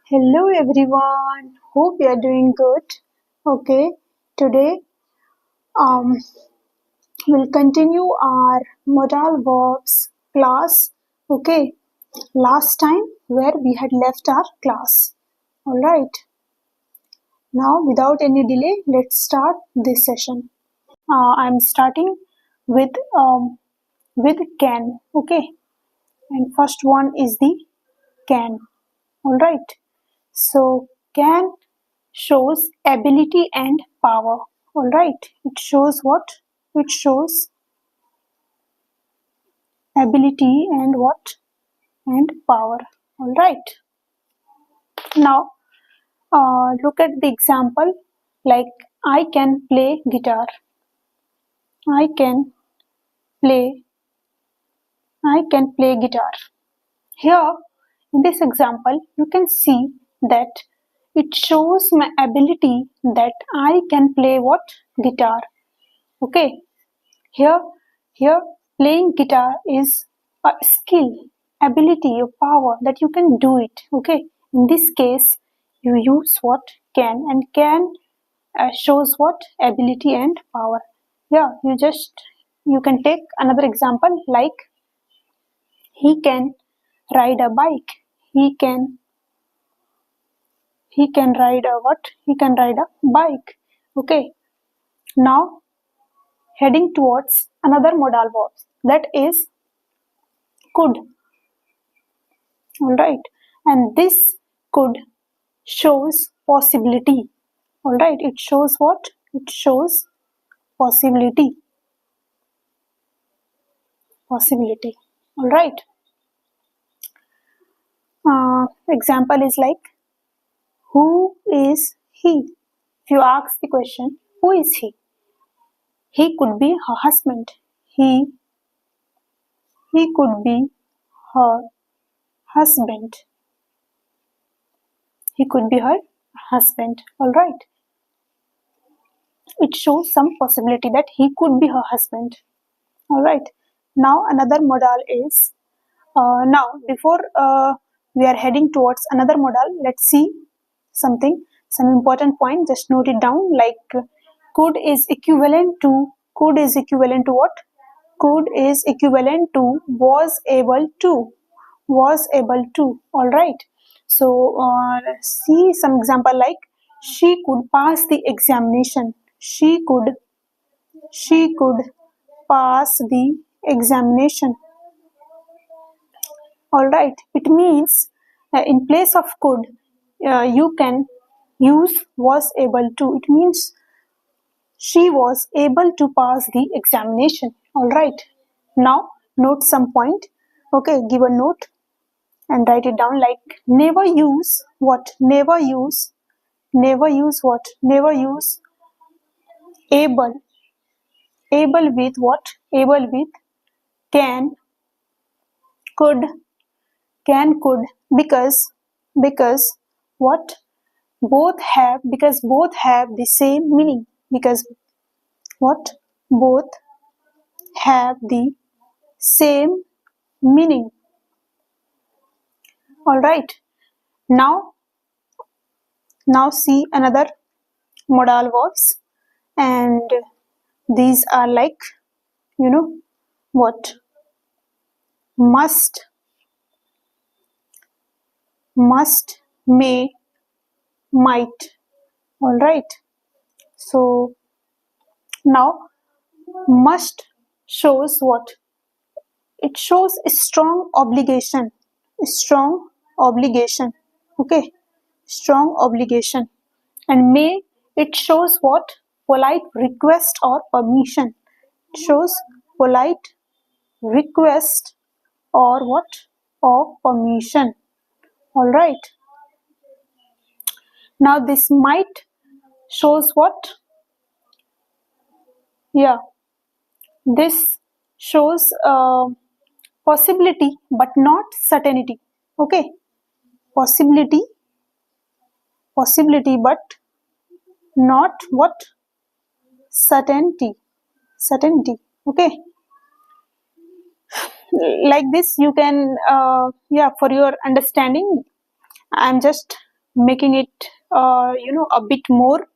Hello everyone. Hope you are doing good. Okay, today um we'll continue our modal verbs class. Okay, last time where we had left our class. All right. Now without any delay, let's start this session. I'm starting with um with can. Okay, and first one is the can. All right. So can shows ability and power. All right. It shows what? It shows ability and what? And power. All right. Now look at the example. Like I can play guitar. I can play. I can play guitar. Here in this example, you can see that it shows my ability that I can play what? Guitar. Okay. Here, here playing guitar is a skill, ability, or power that you can do it. Okay. In this case, you use what? Can, and can shows what? Ability and power. Yeah, you can take another example like he can ride a bike. He can ride a what? He can ride a bike. Okay. Now heading towards another modal verb, that is could. All right, and this could shows possibility. All right, it shows what? It shows possibility. Possibility. All right. Example is like, who is he? If you ask the question, who is he? He could be her husband. He could be her husband. He could be her husband. All right. It shows some possibility that he could be her husband. All right. Now another modal is now before we are heading towards another modal, let's see some important point. Just note it down. Like could is equivalent to what? Could is equivalent to was able to. Was able to. All right. So see some example like she could pass the examination. She could pass the examination. All right. It means in place of could, you can use was able to. It means she was able to pass the examination. All right. Now note some point. Okay, give a note and write it down like never use what? Never use what? Never use able. Able with what? Able with can, could, could, because what? Both have the same meaning. Because what? Both have the same meaning. All right. Now see another modal verbs, and these are like what? Must, may, might. All right. So now must shows what? It shows a strong obligation. Okay, strong obligation. And may, it shows what? Polite request or permission. It shows polite request or what? Or permission. All right. Now this might shows what? Yeah, this shows possibility but not certainty. Okay, possibility but not what? Certainty. Okay, like this you can for your understanding I'm just making it a bit more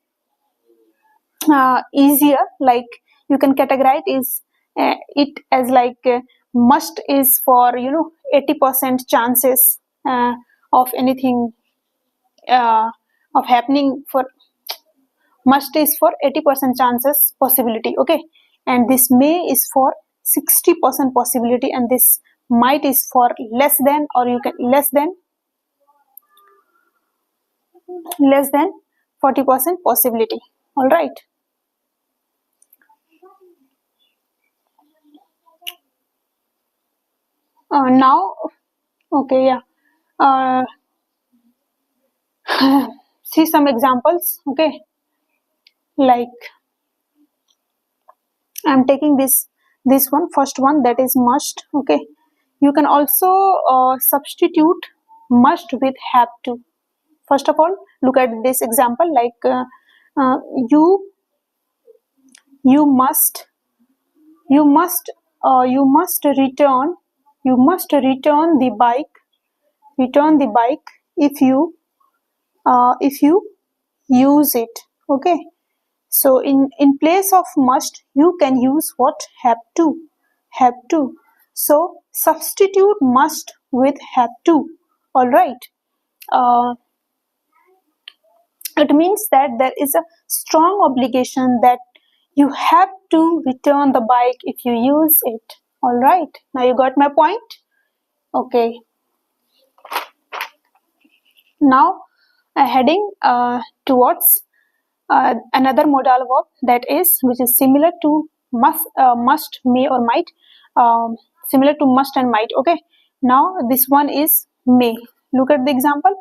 easier. Like you can categorize it as like must is for 80% chances of anything of happening. For must is for 80% chances possibility, okay, and this may is for 60% possibility, and this might is for less than, or you can less than 40% possibility. All right. Now, okay, yeah. See some examples, okay. Like I'm taking this one, first one, that is must, okay. You can also substitute must with have to. First of all, look at this example, like uh, you you must you must you must return return the bike if you use it, okay. So in place of must, you can use what? Have to. So substitute must with have to. All right. uh, it means that there is a strong obligation that you have to return the bike if you use it. All right, now you got my point. Okay, now heading towards another modal verb, that is which is similar to must, may or might, similar to must and might, okay. Now this one is may. Look at the example,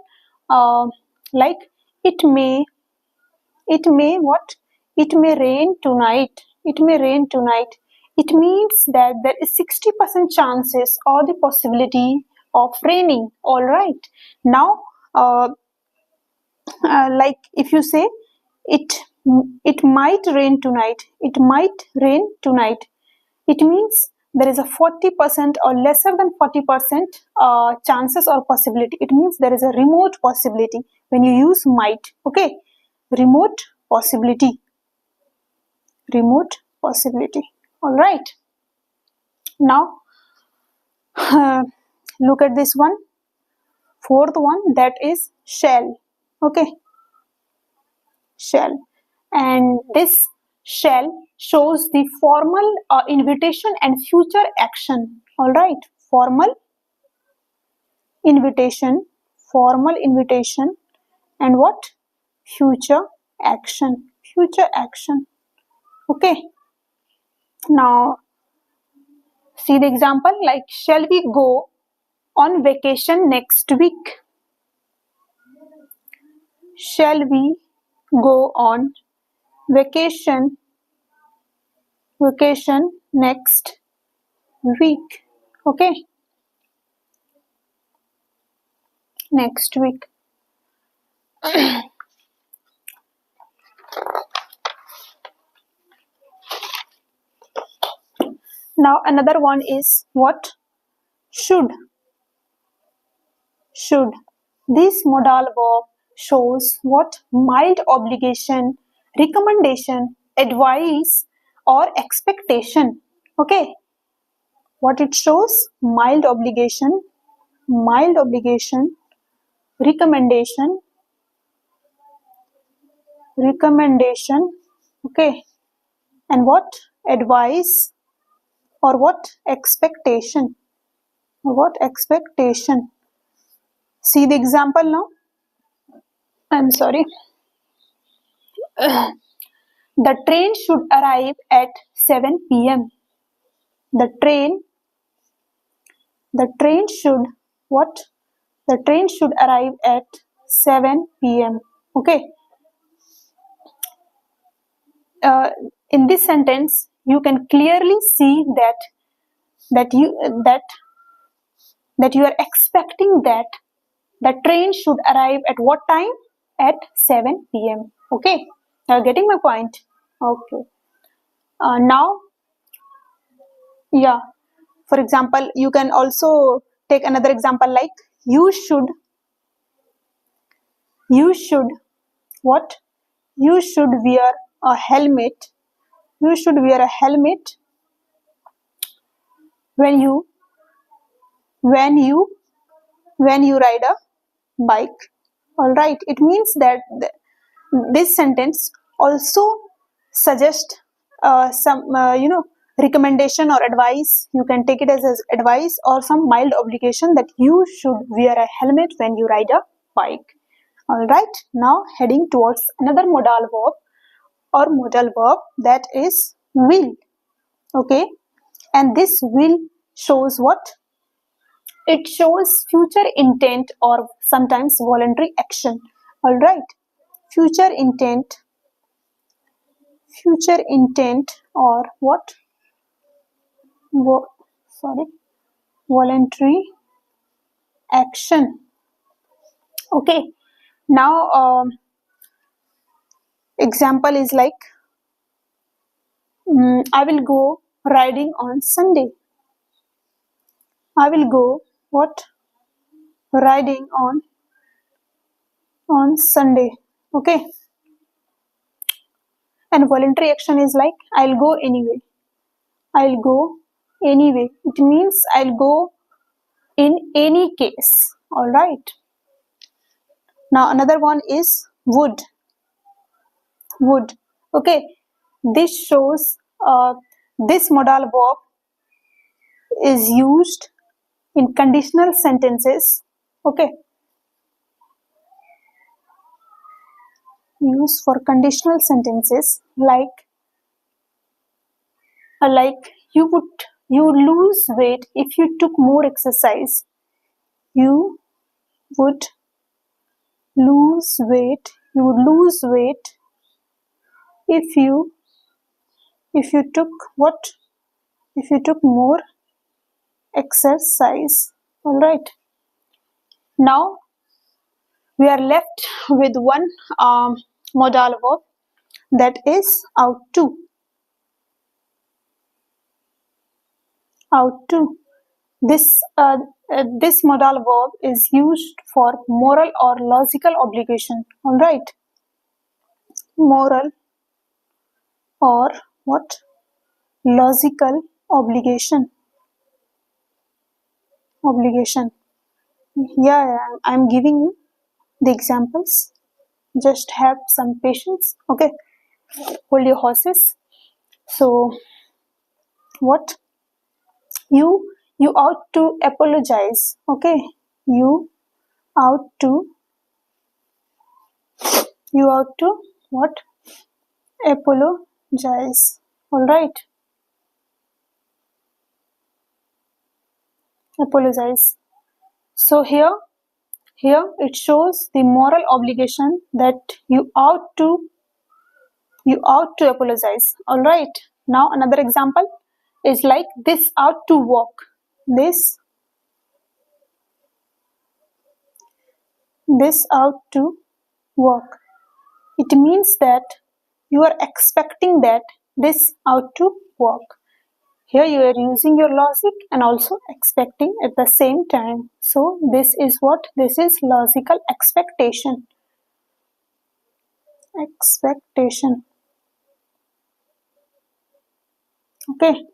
uh, like it may what? It may rain tonight. It may rain tonight. It means that there is 60% chances or the possibility of raining. All right. Now, like if you say it, it might rain tonight. It might rain tonight. It means there is a 40% or lesser than 40% chances or possibility. It means there is a remote possibility when you use might. Okay, remote possibility. Remote possibility. All right. Now, look at this one. Fourth one, that is shall. Okay, shall. And this shall shows the formal invitation and future action. All right, formal invitation, and what? Future action. Okay. Now, see the example, like shall we go on vacation next week? Shall we go on vacation next week? Okay, next week. Now another one is what? Should. This modal verb shows what? Mild obligation, recommendation, advice, or expectation. Okay, what it shows? Mild obligation, recommendation, okay, and what? Advice, or what? Expectation. See the example now. I'm sorry. The train should arrive at 7 p.m. The train should what? The train should arrive at 7 p.m. Okay. In this sentence, you can clearly see that you are expecting that the train should arrive at what time? At 7 p.m. Okay. Now getting my point. Okay. Now, yeah. For example, you can also take another example, like you should You should what? You should wear a helmet. You should wear a helmet when you when you when you ride a bike. All right. It means that this sentence also suggests some recommendation or advice. You can take it as advice or some mild obligation that you should wear a helmet when you ride a bike. All right. Now heading towards another modal verb or modal verb, that is will. Okay. And this will shows what? It shows future intent or sometimes voluntary action. All right. Future intent or what? Sorry, voluntary action. Okay. Now example is like I will go riding on Sunday. I will go what? Riding on Sunday. Okay. And voluntary action is like I'll go anyway. I'll go anyway. It means I'll go in any case. All right. Now another one is would. Would. Okay. This shows this modal verb is used in conditional sentences. Okay. Used for conditional sentences like you lose weight if you took more exercise. You would lose weight. You would lose weight if you took what? If you took more exercise. All right. Now we are left with one modal verb, that is out to. Out to. This modal verb is used for moral or logical obligation. All right. Moral or what? Logical obligation. Yeah, I'm giving you the examples. Just have some patience. Okay. Hold your horses. So what? You ought to apologize. Okay. You ought to what? Apologize. All right. Apologize. So here it shows the moral obligation that you ought to apologize. All right. Now another example is like this ought to work. This ought to work. It means that you are expecting that this ought to work. Here you are using your logic and also expecting at the same time. So this is what? This is logical expectation. Expectation. Okay.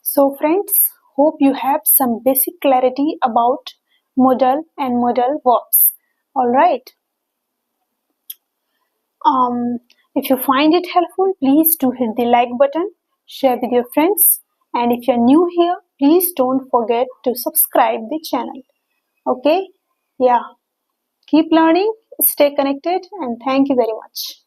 So friends, hope you have some basic clarity about modal and modal verbs. All right. If you find it helpful, please do hit the like button, share with your friends, and if you're new here, please don't forget to subscribe the channel. Okay? Yeah. Keep learning, stay connected, and thank you very much.